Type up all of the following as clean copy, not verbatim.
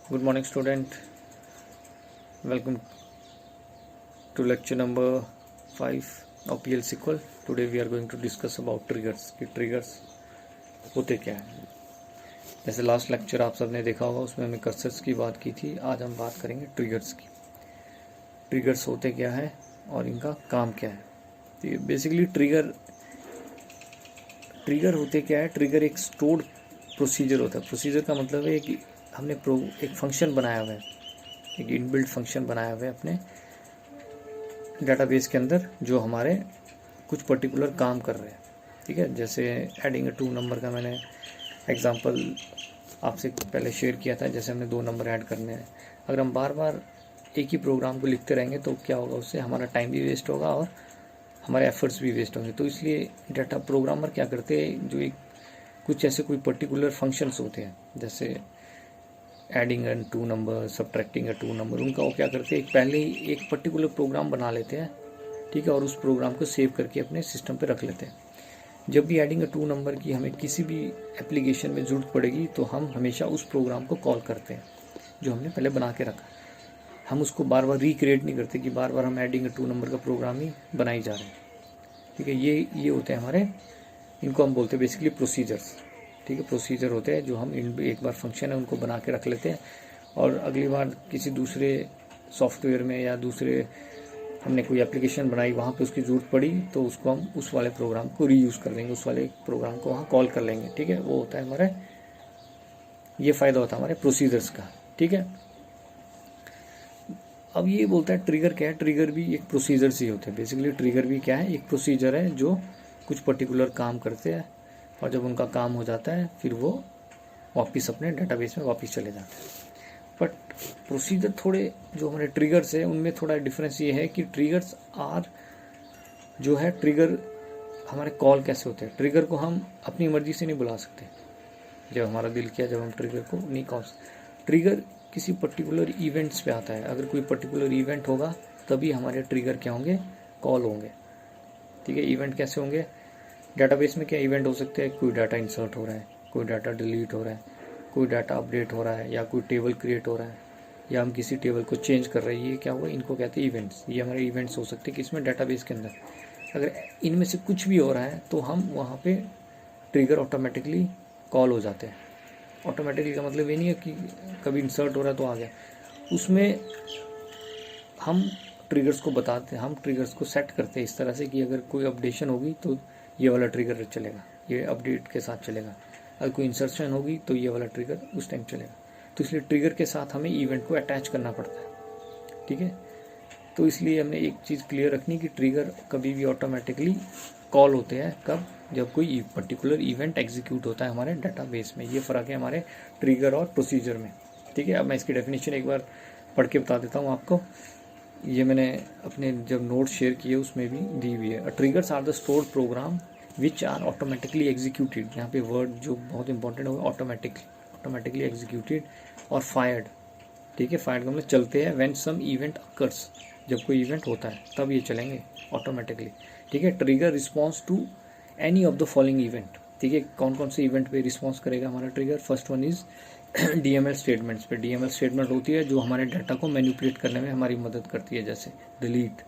Good morning, student. Welcome to lecture number 5 of PL SQL. Today we are going to discuss about triggers. कि triggers होते क्या हैं. जैसे last lecture आप सबने देखा होगा, उसमें हमने कर्सर्स की बात की थी. आज हम बात करेंगे ट्रिगर्स की. ट्रिगर्स होते क्या है और इनका काम क्या है. तो बेसिकली ट्रिगर होते क्या है. ट्रिगर एक स्टोर्ड प्रोसीजर होता है. प्रोसीजर का मतलब है कि हमने एक फंक्शन बनाया हुआ है, एक इनबिल्ट फंक्शन बनाया हुआ है अपने डाटाबेस के अंदर, जो हमारे कुछ पर्टिकुलर काम कर रहे हैं. ठीक है, जैसे एडिंग 2 नंबर का मैंने एग्जांपल आपसे पहले शेयर किया था. जैसे हमने 2 नंबर ऐड करने हैं. अगर हम बार बार एक ही प्रोग्राम को लिखते रहेंगे तो क्या होगा, उससे हमारा टाइम भी वेस्ट होगा और हमारे एफर्ट्स भी वेस्ट होंगे. तो इसलिए डाटा प्रोग्रामर क्या करते हैं, जो एक कुछ ऐसे कोई पर्टिकुलर फंक्शंस होते हैं, जैसे एडिंग 2 नंबर, सब्ट्रैक्टिंग 2 नंबर, उनका वो क्या करते हैं, पहले ही एक पर्टिकुलर प्रोग्राम बना लेते हैं. ठीक है, और उस प्रोग्राम को सेव करके अपने सिस्टम पे रख लेते हैं. जब भी एडिंग 2 नंबर की हमें किसी भी एप्लीकेशन में ज़रूरत पड़ेगी तो हम हमेशा उस प्रोग्राम को कॉल करते हैं जो हमने पहले बना के रखा. हम उसको बार बार रिक्रिएट नहीं करते कि बार बार हम एडिंग 2 नंबर का प्रोग्राम ही बनाई जा रहे हैं. ठीक है, ये होते हैं हमारे, इनको हम बोलते हैं बेसिकली प्रोसीजर्स. ठीक है, प्रोसीजर होते हैं जो हम एक बार फंक्शन है उनको बना के रख लेते हैं, और अगली बार किसी दूसरे सॉफ्टवेयर में या दूसरे हमने कोई एप्लीकेशन बनाई, वहाँ पे उसकी ज़रूरत पड़ी तो उसको हम उस वाले प्रोग्राम को रीयूज़ कर लेंगे, उस वाले प्रोग्राम को वहाँ कॉल कर लेंगे. ठीक है, वो होता है हमारे, ये फ़ायदा होता है हमारे प्रोसीजर्स का. ठीक है, अब ये बोलता है ट्रिगर क्या है. ट्रिगर भी एक प्रोसीजर्स ही होते हैं. बेसिकली ट्रिगर भी क्या है, एक प्रोसीजर है जो कुछ पर्टिकुलर काम करते हैं, और जब उनका काम हो जाता है फिर वो वापस अपने डाटाबेस में वापस चले जाते हैं. बट प्रोसीजर थोड़े जो हमारे ट्रिगर्स है उनमें थोड़ा डिफरेंस ये है कि ट्रिगर्स आर जो है, ट्रिगर हमारे कॉल कैसे होते हैं. ट्रिगर को हम अपनी मर्जी से नहीं बुला सकते. जब हमारा दिल किया जब हम ट्रिगर को नहीं कॉल. ट्रिगर किसी पर्टिकुलर इवेंट्स पे आता है. अगर कोई पर्टिकुलर इवेंट होगा तभी हमारे ट्रिगर क्या होंगे, कॉल होंगे. ठीक है, इवेंट कैसे होंगे, डाटाबेस में क्या इवेंट हो सकते हैं, कोई डाटा इंसर्ट हो रहा है, कोई डाटा डिलीट हो रहा है, कोई डाटा अपडेट हो रहा है, या कोई टेबल क्रिएट हो रहा है, या हम किसी टेबल को चेंज कर रहे हैं. ये क्या हुआ, इनको कहते हैं इवेंट्स. ये हमारे इवेंट्स हो सकते हैं किसमें, डाटाबेस के अंदर. अगर इनमें से कुछ भी हो रहा है तो हम वहाँ पे ट्रिगर ऑटोमेटिकली कॉल हो जाते हैं. ऑटोमेटिकली का मतलब ये नहीं है कि कभी इंसर्ट हो रहा है तो आ गया. उसमें हम ट्रिगर्स को बताते हैं, हम ट्रिगर्स को सेट करते हैं इस तरह से कि अगर कोई अपडेशन होगी तो ये वाला ट्रिगर चलेगा, ये अपडेट के साथ चलेगा. अगर कोई इंसर्शन होगी तो ये वाला ट्रिगर उस टाइम चलेगा. तो इसलिए ट्रिगर के साथ हमें इवेंट को अटैच करना पड़ता है. ठीक है, तो इसलिए हमने एक चीज़ क्लियर रखनी कि ट्रिगर कभी भी ऑटोमेटिकली कॉल होते हैं कब, जब कोई पर्टिकुलर इवेंट एग्जीक्यूट होता है हमारे डाटाबेस में. ये फ़र्क है हमारे ट्रिगर और प्रोसीजर में. ठीक है, अब मैं इसकी डेफिनेशन एक बार पढ़ के बता देता हूँ आपको. ये मैंने अपने जब नोट शेयर किए उसमें भी दी हुई है. Triggers are the stored program which are automatically executed. यहाँ पे वर्ड जो बहुत इंपॉर्टेंट होगा, ऑटोमेटिकली एग्जीक्यूटेड और फायर्ड. ठीक है, फायर्ड का मतलब चलते हैं व्हेन सम इवेंट अकर्स, जब कोई इवेंट होता है तब ये चलेंगे ऑटोमेटिकली. ठीक है, trigger response to any of the following event. ठीक है, कौन कौन से इवेंट पे रिस्पॉन्स करेगा हमारा trigger. First one is DML statements पे. DML स्टेटमेंट होती है जो हमारे डाटा को मैनिपुलेट करने में हमारी मदद करती है, जैसे डिलीट,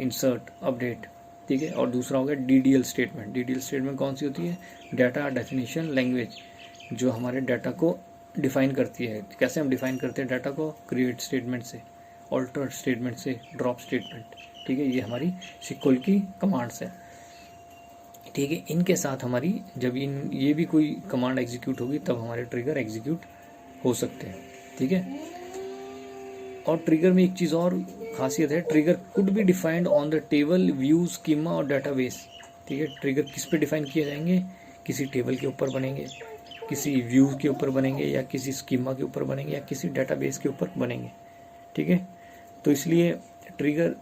इंसर्ट, अपडेट. ठीक है, और दूसरा हो गया DDL स्टेटमेंट. DDL स्टेटमेंट कौन सी होती है, डाटा डेफिनेशन लैंग्वेज, जो हमारे डाटा को डिफाइन करती है. कैसे हम डिफाइन करते हैं डाटा को, क्रिएट स्टेटमेंट से, ऑल्टर स्टेटमेंट से, ड्रॉप स्टेटमेंट. ठीक है, ये हमारी SQL की कमांड्स है. ठीक है, इनके साथ हमारी जब ये भी कोई कमांड एग्जीक्यूट होगी तब हमारे ट्रिगर एग्जीक्यूट हो सकते हैं. ठीक है, और ट्रिगर में एक चीज़ और खासियत है, trigger could be defined on the table, view, schema और डाटाबेस. ठीक है, ट्रिगर किस पे डिफाइन किए जाएंगे, किसी टेबल के ऊपर बनेंगे, किसी व्यू के ऊपर बनेंगे, या किसी स्कीमा के ऊपर बनेंगे, या किसी डाटाबेस के ऊपर बनेंगे. ठीक है, तो इसलिए ट्रिगर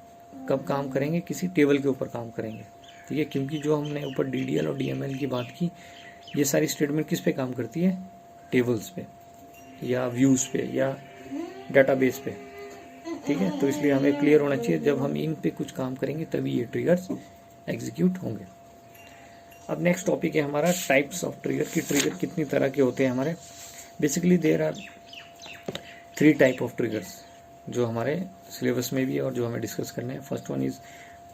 कब काम करेंगे, किसी टेबल के ऊपर काम करेंगे. ठीक है, क्योंकि जो हमने ऊपर DDL और DML की बात की, ये सारी स्टेटमेंट किस पे काम करती है, टेबल्स पे या व्यूज़ पे या डाटाबेस पे. ठीक है, तो इसलिए हमें क्लियर होना चाहिए जब हम इन पे कुछ काम करेंगे तभी ये ट्रिगर्स एग्जीक्यूट होंगे. अब नेक्स्ट टॉपिक है हमारा टाइप्स ऑफ ट्रिगर. की ट्रिगर कितनी तरह के होते हैं हमारे. Basically there are 3 type of triggers जो हमारे सिलेबस में भी है और जो हमें डिस्कस करने हैं. First one is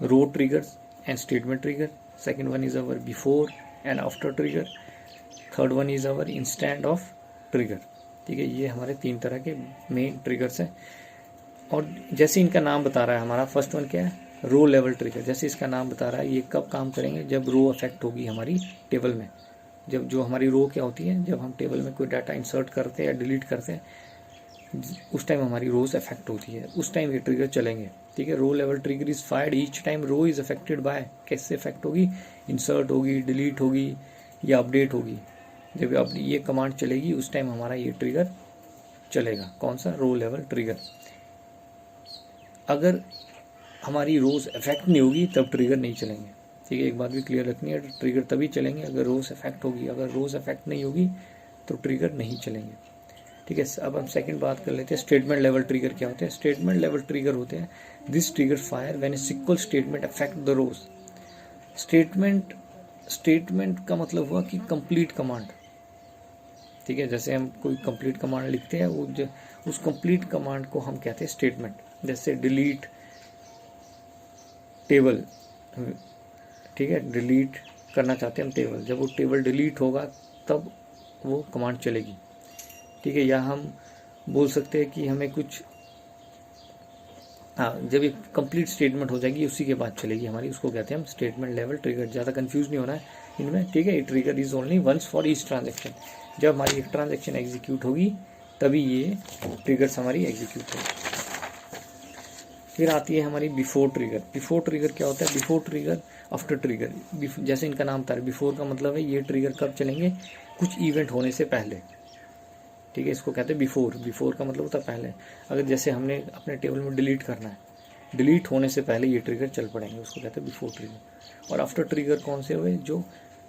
row triggers and statement trigger. Second one is our before and after trigger. Third one is our instant of trigger. ठीक है, ये हमारे 3 तरह के मेन ट्रिगर्स हैं. और जैसे इनका नाम बता रहा है, हमारा फर्स्ट वन क्या है, रो लेवल ट्रिगर. जैसे इसका नाम बता रहा है, ये कब काम करेंगे, जब रो अफेक्ट होगी हमारी टेबल में. जब जो हमारी रो क्या होती है, जब हम टेबल में कोई डाटा इंसर्ट करते हैं या डिलीट करते हैं, उस टाइम हमारी रोज अफेक्ट होती है, उस टाइम ये ट्रिगर चलेंगे. ठीक है, row level trigger is fired each time row is affected by. कैसे अफेक्ट होगी, इंसर्ट होगी, डिलीट होगी या अपडेट होगी. जब अब ये कमांड चलेगी उस टाइम हमारा ये ट्रिगर चलेगा. कौन सा, रो लेवल ट्रिगर. अगर हमारी रोज अफेक्ट नहीं होगी तब ट्रिगर नहीं चलेंगे. ठीक है, एक बात भी क्लियर रखनी है, ट्रिगर तभी चलेंगे अगर रोज अफेक्ट होगी. अगर रोज अफेक्ट नहीं होगी तो ट्रिगर नहीं चलेंगे. ठीक है, अब हम सेकंड बात कर लेते हैं, स्टेटमेंट लेवल ट्रिगर क्या होते हैं. स्टेटमेंट लेवल ट्रिगर होते हैं, this trigger fire when a SQL statement affect the rows. Statement का मतलब हुआ कि कंप्लीट कमांड. ठीक है, जैसे हम कोई कंप्लीट कमांड लिखते हैं, वो उस कंप्लीट कमांड को हम कहते हैं स्टेटमेंट. जैसे डिलीट टेबल. ठीक है, डिलीट करना चाहते हैं हम टेबल, जब वो टेबल डिलीट होगा तब वो कमांड चलेगी. ठीक है, या हम बोल सकते हैं कि हमें कुछ, हाँ, जब एक कंप्लीट स्टेटमेंट हो जाएगी उसी के बाद चलेगी हमारी, उसको कहते हैं हम स्टेटमेंट लेवल ट्रिगर. ज़्यादा कंफ्यूज नहीं होना है इनमें. ठीक है, trigger is only once for each transaction. जब हमारी एक ट्रांजेक्शन एग्जीक्यूट होगी तभी ये ट्रिगर्स हमारी एग्जीक्यूट होगी. फिर आती है हमारी बिफोर ट्रिगर. बिफोर ट्रिगर क्या होता है, बिफोर ट्रिगर आफ्टर ट्रिगर. जैसे इनका नाम था, बिफोर का मतलब है ये ट्रिगर कब चलेंगे, कुछ इवेंट होने से पहले. ठीक है, इसको कहते हैं बिफोर. बिफोर का मतलब होता है पहले. अगर जैसे हमने अपने टेबल में डिलीट करना है, डिलीट होने से पहले ये ट्रिगर चल पड़ेंगे, उसको कहते हैं बिफोर ट्रिगर. और आफ्टर ट्रिगर कौन से हुए, जो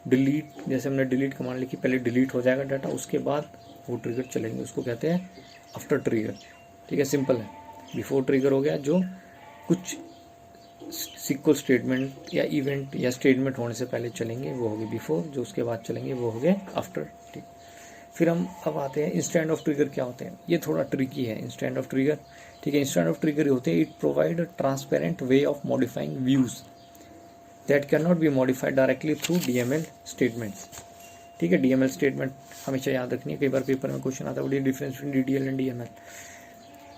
डिलीट, जैसे हमने डिलीट कमांड लिखी, पहले डिलीट हो जाएगा डाटा, उसके बाद वो ट्रिगर चलेंगे, उसको कहते हैं आफ्टर ट्रिगर. ठीक है, सिंपल है. बिफोर ट्रिगर हो गया जो कुछ सिक्वल स्टेटमेंट या इवेंट या स्टेटमेंट होने से पहले चलेंगे, वो हो गए बिफोर. जो उसके बाद चलेंगे वो हो गए आफ्टर. ठीक, फिर हम अब आते हैं इंस्टेंट ऑफ ट्रिगर क्या होते हैं. ये थोड़ा ट्रिकी है इंस्टेंट ऑफ ट्रिगर. ठीक है, इंस्टेंट ऑफ ट्रिगर होते हैं, it provide a transparent way of modifying views that can not be modified directly through DML statements. ठीक है, DML स्टेटमेंट हमेशा याद रखनी है, कई बार पेपर में क्वेश्चन आता है, what is difference between DDL and DML.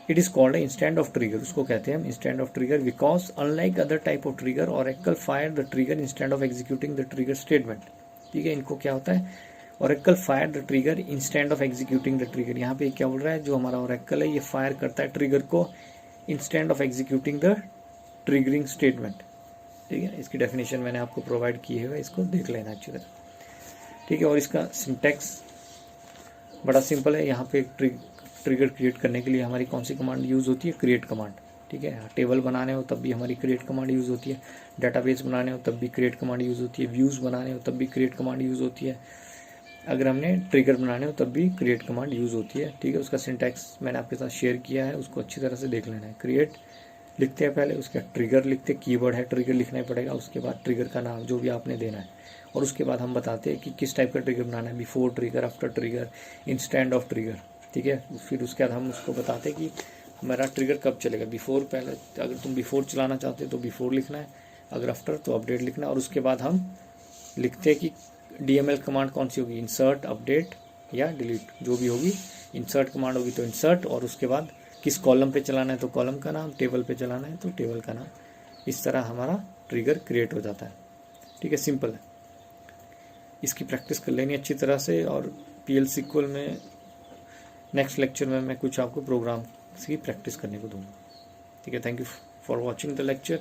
It is called instant of trigger. उसको कहते हैं हम instant of trigger because unlike other type of trigger Oracle fire the trigger instant of executing the trigger statement. ठीक है, इनको क्या होता है, Oracle fire the trigger instant of executing the trigger. यहाँ पे क्या बोल रहा है, जो हमारा Oracle है ये फायर करता है ट्रिगर को instant of executing the triggering statement. ठीक है, इसकी डेफिनेशन मैंने आपको प्रोवाइड की है, इसको देख लेना अच्छी तरह. ठीक है, और इसका सिंटैक्स बड़ा सिंपल है. यहाँ पे ट्रिगर क्रिएट करने के लिए हमारी कौन सी कमांड यूज़ होती है, क्रिएट कमांड. ठीक है, टेबल बनाने हो तब भी हमारी क्रिएट कमांड यूज़ होती है, डाटाबेस बनाने हो तब भी क्रिएट कमांड यूज़ होती है, व्यूज़ बनाने हो तब भी क्रिएट कमांड यूज़ होती है, अगर हमने ट्रिगर बनाने हो तब भी क्रिएट कमांड यूज़ होती है. ठीक है, उसका सिंटैक्स मैंने आपके साथ शेयर किया है, उसको अच्छी तरह से देख लेना है. क्रिएट लिखते हैं पहले, उसका ट्रिगर लिखते हैं, कीवर्ड है ट्रिगर लिखना ही पड़ेगा, उसके बाद ट्रिगर का नाम जो भी आपने देना है, और उसके बाद हम बताते हैं कि किस टाइप का ट्रिगर बनाना है, before trigger, after trigger, instant of trigger. ठीक है, फिर उसके बाद हम उसको बताते हैं कि हमारा ट्रिगर कब चलेगा. बिफोर पहले, अगर तुम बिफोर चलाना चाहते हो तो बिफोर लिखना है, अगर आफ्टर तो अपडेट लिखना है, और उसके बाद हम लिखते हैं कि DML कमांड कौन सी होगी, इंसर्ट, अपडेट या डिलीट, जो भी होगी. इंसर्ट कमांड होगी तो इंसर्ट, और उसके बाद किस कॉलम पे चलाना है तो कॉलम का नाम, टेबल पे चलाना है तो टेबल का नाम. इस तरह हमारा ट्रिगर क्रिएट हो जाता है. ठीक है, सिंपल है. इसकी प्रैक्टिस कर लेनी अच्छी तरह से. और PL SQL में नेक्स्ट लेक्चर में मैं कुछ आपको प्रोग्राम की प्रैक्टिस करने को दूंगा. ठीक है, thank you for watching the lecture.